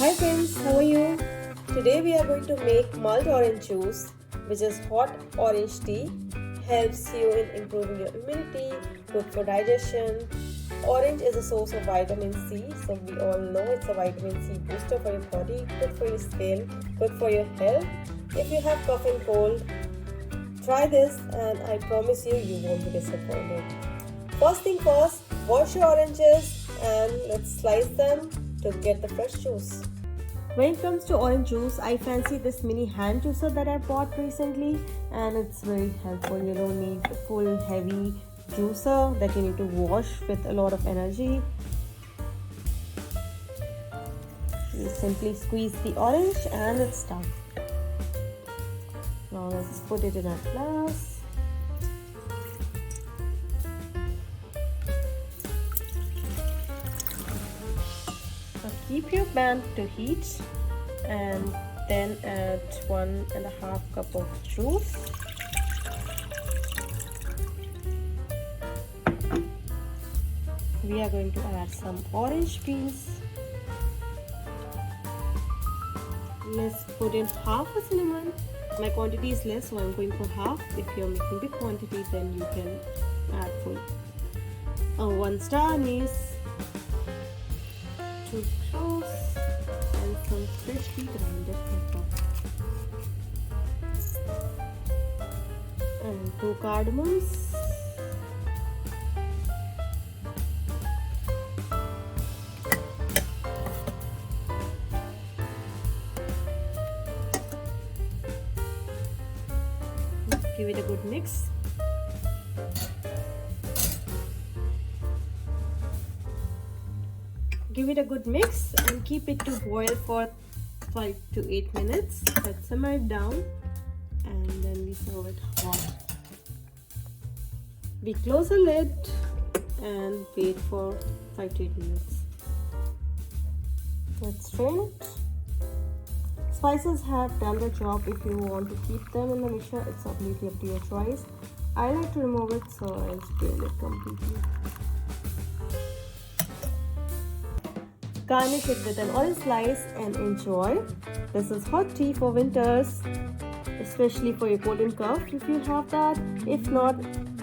Hi friends, how are you? Today we are going to make mulled orange juice, which is hot orange tea, helps you in improving your immunity, good for digestion. Orange is a source of vitamin C, so we all know it's a vitamin C booster for your body, good for your skin, good for your health. If you have cough and cold, try this and I promise you, you won't be disappointed. First thing first, wash your oranges and let's slice them to get the fresh juice. When it comes to orange juice, I fancy this mini hand juicer that I bought recently and it's very helpful. You don't need a full heavy juicer that you need to wash with a lot of energy. You simply squeeze the orange and it's done. Now let's put it in a glass. Keep your pan to heat and then add 1.5 cup of juice. We are going to add some orange peels. Let's put in half a cinnamon. My quantity is less, so I'm going for half. If you're making big quantity, then you can add full. 1 star anise, 2 cloves and some freshly grounded pepper and 2 cardamoms, give it a good mix. Give it a good mix and keep it to boil for 5 to 8 minutes. Let's simmer it down and then we serve it hot. We close the lid and wait for 5 to 8 minutes. Let's strain it. Spices have done the job. If you want to keep them in the mixture, it's completely up to your choice. I like to remove it, so I strain it completely. Garnish it with an orange slice and enjoy. This is hot tea for winters, especially for your cold and cough if you have that. If not,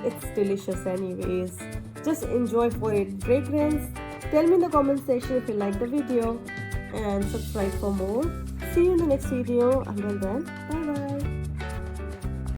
it's delicious anyways. Just enjoy for its fragrance. Tell me in the comment section if you like the video and subscribe for more. See you in the next video. Until then, bye.